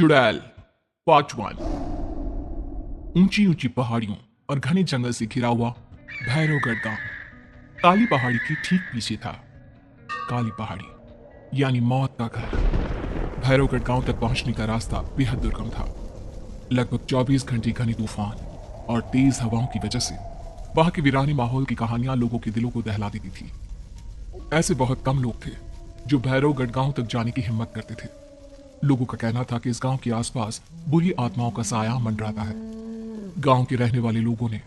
चुड़ैल पार्ट 1। ऊंची ऊंची पहाड़ियों और घने जंगल से घिरा हुआ भैरवगढ़ गांव काली पहाड़ी के ठीक पीछे था। काली पहाड़ी यानी मौत का घर। भैरवगढ़ गांव तक पहुंचने का रास्ता बेहद दुर्गम था। लगभग 24 घंटे घने तूफान और तेज हवाओं की वजह से वहां के वीरानी माहौल की कहानियां लोगों के दिलों को दहला देती थी। ऐसे बहुत कम लोग थे जो भैरवगढ़ गांव तक जाने की हिम्मत करते थे। लोगों का कहना था कि इस गांव के आसपास बुरी आत्माओं का साया मंडराता है। गांव के रहने वाले लोगों ने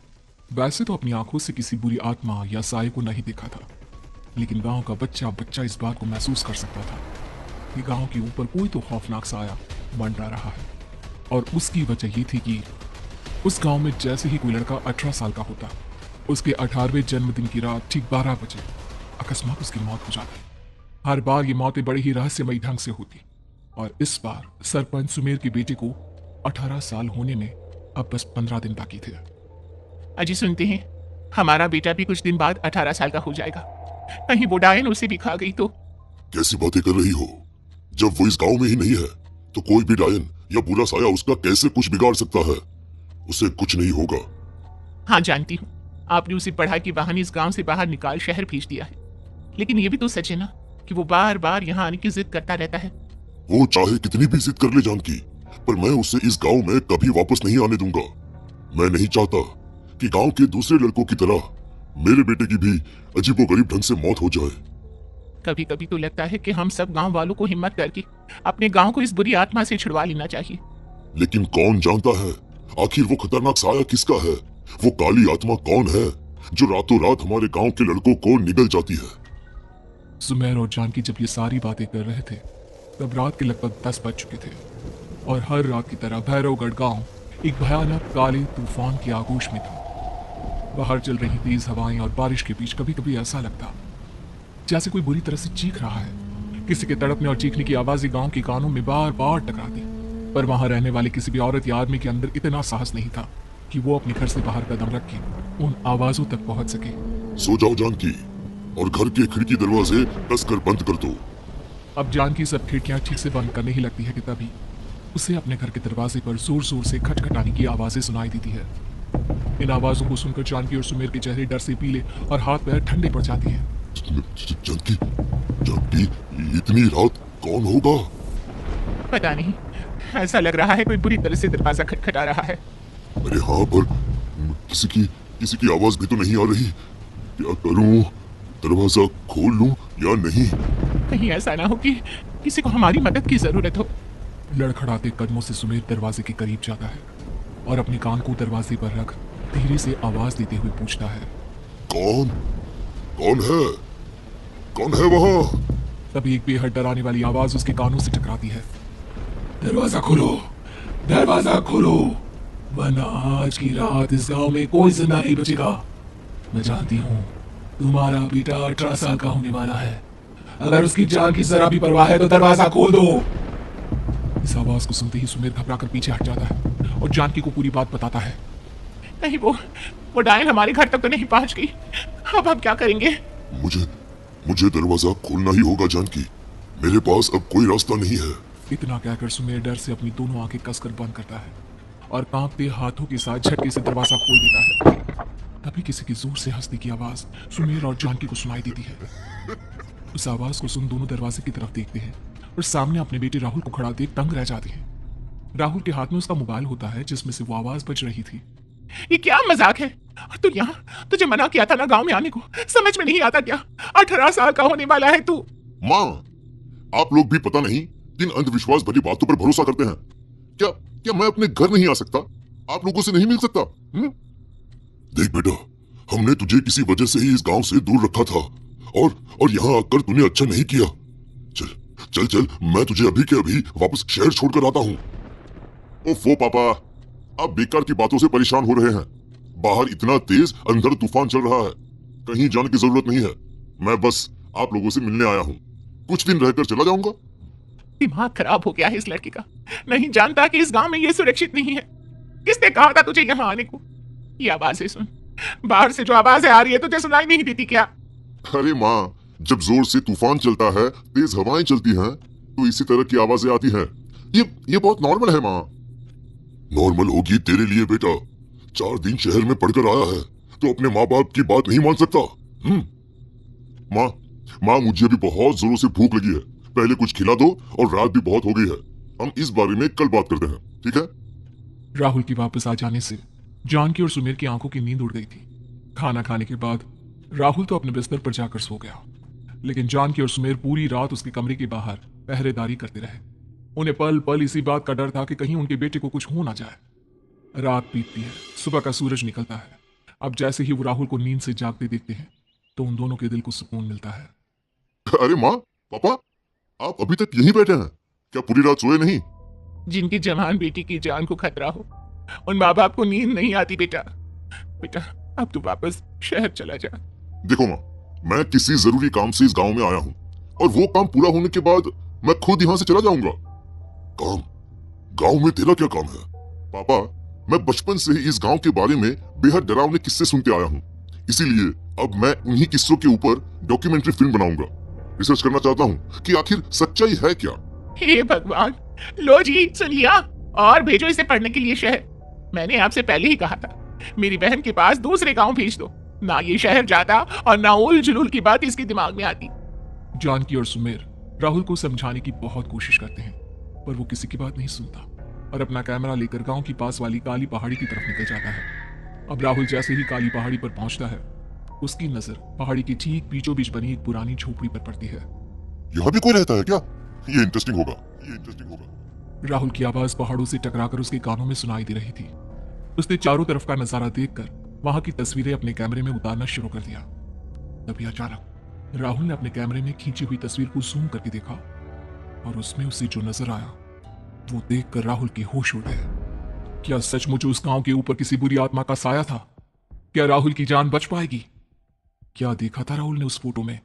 वैसे तो अपनी आंखों से किसी बुरी आत्मा या साये को नहीं देखा था, लेकिन गांव का बच्चा बच्चा इस बात को महसूस कर सकता था कि गांव के ऊपर कोई तो खौफनाक साया मंडरा रहा है। और उसकी वजह ये थी कि उस गांव में जैसे ही कोई लड़का 18 साल का होता, उसके 18वें जन्मदिन की रात ठीक 12 बजे अकस्मात उसकी मौत हो जाती। हर बार ये मौतें बड़े ही रहस्यमयी ढंग से होती, और इस बार सरपंच सुमेर के बेटे को 18 साल होने में अब बस 15 दिन बाकी थे। अजी सुनते हैं, हमारा बेटा भी कुछ दिन बाद 18 साल का हो जाएगा। कहीं वो डायन उसे भी खा गई तो? कैसी बातें कर रही हो? जब वो इस गांव में ही नहीं है तो कोई भी डायन या बुरा साया उसका कैसे कुछ बिगाड़ सकता है? उसे कुछ नहीं होगा। हाँ जानती हूँ, आपने उसे पढ़ा के बहाने इस गांव से बाहर निकाल शहर भेज दिया है, लेकिन ये भी तो सच है ना कि वो बार बार यहाँ आने की जिद करता रहता है। वो चाहे कितनी भी जिद कर ले जानकी, पर मैं उसे इस गांव में कभी वापस नहीं आने दूंगा। मैं नहीं चाहता कि गांव के दूसरे लड़कों की तरह मेरे बेटे की भी अजीबोगरीब ढंग से मौत हो जाए। कभी कभी तो लगता है कि हम सब गांव वालों को हिम्मत करके अपने गांव को इस बुरी आत्मा से छुड़वा लेना चाहिए। लेकिन कौन जानता है आखिर वो खतरनाक साया किसका है? वो काली आत्मा कौन है जो रातों रात हमारे गांव के लड़कों को निगल जाती है? सुमेर और जानकी जब ये सारी बातें कर रहे थे तब रात के लगभग 10 बज चुके थे, और हर रात की तरह भैरवगढ़ गांव एक भयानक काले तूफान की आगोश में था। बाहर चल रही तेज हवाएं और बारिश के बीच कभी कभी ऐसा लगता जैसे कोई बुरी तरह से चीख रहा है। किसी के तड़पने और चीखने की आवाजें गांव के कानों में बार बार टकराती, पर वहां रहने वाले किसी भी औरत या आदमी के अंदर इतना साहस नहीं था कि वो अपने घर से बाहर कदम रख के उन आवाजों तक पहुंच सके। सो जाओ जानकी, और घर के खिड़की दरवाजे कसकर बंद कर दो। अब जानकी सब खिड़कियां ठीक से बंद करने ही लगती है कि तभी उसे अपने घर के दरवाजे पर जोर जोर से खटखटाने की आवाजें सुनाई देती है। इन आवाजों को सुनकर जानकी और सुमेर के चेहरे डर से पीले और हाथ पैर ठंडे पड़ जाते हैं। जानकी, जानकी, इतनी रात कौन होगा? पता नहीं, ऐसा लग रहा है कोई बुरी तरह से दरवाजा खटखटा रहा है। अरे हाँ, पर किसी की आवाज भी तो नहीं आ रही। क्या करूं? दरवाजा खोल लूं या नहीं? कहीं ऐसा ना हो कि किसी को हमारी मदद की जरूरत हो। लड़खड़ाते कदमों से सुमेर दरवाजे के करीब जाता है और अपने कान को दरवाजे पर रख धीरे से आवाज देते हुए पूछता है, कौन? कौन है? कौन है वहां? तभी एक बेहद डराने वाली आवाज उसके कानों से टकराती है। दरवाजा खोलो, दरवाजा खोलो, वरना आज की रात इस गांव में कोई जिंदा नहीं बचेगा। मैं जानती हूँ तुम्हारा बेटा 18 साल का होने वाला है। अगर उसकी जान की जरा भी परवाह है तो दरवाजा खोल दो। इस आवाज को सुनते ही सुमेर घबराकर पीछे हट जाता है और जानकी को पूरी बात बताता है। कहीं वो डायन हमारे घर तक तो नहीं पहुंच गई? अब हम क्या करेंगे? मुझे दरवाजा खोलना ही होगा जानकी। मेरे पास अब कोई रास्ता नहीं है। इतना कहकर सुमेर डर से अपनी दोनों आंखें कसकर बंद करता है और कांपते हाथों के साथ झटके से दरवाजा खोल देता है। तभी किसी की जोर से हंसने की आवाज सुमेर और जानकी को सुनाई देती है। उस आवाज को सुन दोनों दरवाजे की तरफ देखते हैं और सामने अपने बेटे राहुल को खड़ा देख दंग रह जाते हैं। राहुल के हाथ में उसका मोबाइल होता है जिसमें से वो आवाज बज रही थी। ये क्या मजाक है? तू यहाँ, तुझे मना किया था ना गांव में आने को, समझ में नहीं आता क्या? 18 साल का होने वाला है तू। माँ, आप लोग भी पता नहीं किन अंधविश्वास भरी बातों पर भरोसा करते हैं। क्या मैं अपने घर नहीं आ सकता? आप लोगों से नहीं मिल सकता? देख बेटा, हमने तुझे किसी वजह से ही इस गांव से दूर रखा था, और यहाँ आकर तूने अच्छा नहीं किया। चल, मैं तुझे अभी के अभी वापस शहर छोड़कर आता हूँ। ओफो पापा, आप बेकार की बातों से परेशान हो रहे हैं। बाहर इतना तेज अंधड़ तूफान चल रहा है, कहीं जाने की जरूरत नहीं है। मैं बस आप लोगों से मिलने आया हूँ, कुछ दिन रहकर चला जाऊंगा। दिमाग खराब हो गया है इस लड़के का, नहीं जानता कि इस गांव में ये सुरक्षित नहीं है। किसने कहा था तुझे यहाँ आने को? ये आवाजें सुन, बाहर से जो आवाजें आ रही है तुझे सुनाई नहीं देती क्या? अरे माँ, जब जोर से तूफान चलता है, तेज हवाएं चलती हैं, तो इसी तरह की आवाजें आती हैं। ये बहुत नॉर्मल है माँ। नॉर्मल होगी तेरे लिए बेटा। 4 दिन शहर में पढ़कर आया है तो अपने माँ बाप की बात नहीं मान सकता। माँ माँ मुझे भी बहुत जोरों से भूख लगी है, पहले कुछ खिला दो और रात भी बहुत हो गई है। हम इस बारे में कल बात करते हैं, ठीक है? राहुल की वापस आ जाने से जानकी और सुमेर की आंखों की नींद उड़ गई थी। खाना खाने के बाद राहुल तो अपने बिस्तर पर जाकर सो गया, लेकिन जानकी और सुमेर पूरी रात उसके कमरे के बाहर पहरेदारी करते रहे। उन्हें पल पल इसी बात का डर था कि कहीं उनके बेटे को कुछ हो ना जाए। रात बीतती है, सुबह का सूरज निकलता है। अब जैसे ही वो राहुल को नींद से जागते देखते हैं तो उन दोनों के दिल को सुकून मिलता है। अरे माँ, पापा, आप अभी तक यहीं बैठे हैं? क्या पूरी रात सोए नहीं? जिनकी जवान बेटी की जान को खतरा हो, उन माँ बाप को नींद नहीं आती बेटा। बेटा, अब तू वापस शहर चला जा। देखो माँ, मैं किसी जरूरी काम से इस गांव में आया हूँ और वो काम पूरा होने के बाद मैं खुद यहाँ से चला जाऊंगा। काम? गांव में तेरा क्या काम है? पापा, मैं बचपन से ही इस गांव के बारे में बेहद डरावने किस्से सुनते आया हूँ, इसीलिए अब मैं उन्हीं किस्सों के ऊपर डॉक्यूमेंट्री फिल्म बनाऊंगा। रिसर्च करना चाहता हूँ कि आखिर सच्चाई है क्या। हे भगवान, लो जी सुन लिया, और भेजो इसे पढ़ने के लिए शहर। मैंने आपसे पहले ही कहा था मेरी बहन के पास दूसरे गांव भेज दो। ना ये शहर जाता और ना उल जुलूल की बात इसके दिमाग में आती। जानकी और सुमेर राहुल को समझाने की बहुत कोशिश करते हैं, पर वो किसी की बात नहीं सुनता और अपना कैमरा लेकर गांव की पास वाली काली पहाड़ी की तरफ निकल जाता है। अब राहुल जैसे ही काली पहाड़ी पर पहुंचता है, उसकी नजर पहाड़ी की ठीक बीचों बीच बनी एक पुरानी झोपड़ी पर पड़ती है। यहाँ भी कोई रहता है क्या? ये इंटरेस्टिंग होगा। राहुल की आवाज पहाड़ों से टकराकर उसके कानों में सुनाई दे रही थी। उसने चारों तरफ का नजारा देखकर वहां की तस्वीरें अपने कैमरे में उतारना शुरू कर दिया। तभी अचानक राहुल ने अपने कैमरे में खींची हुई तस्वीर को जूम करके देखा और उसमें उसे जो नजर आया वो देखकर राहुल के होश उड़ गए। क्या सचमुच उस गांव के ऊपर किसी बुरी आत्मा का साया था? क्या राहुल की जान बच पाएगी? क्या देखा था राहुल ने उस फोटो में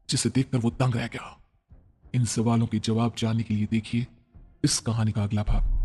जिसे देखकर वो दंग रह गया? इन सवालों के जवाब जानने के लिए देखिए इस कहानी का अगला भाग।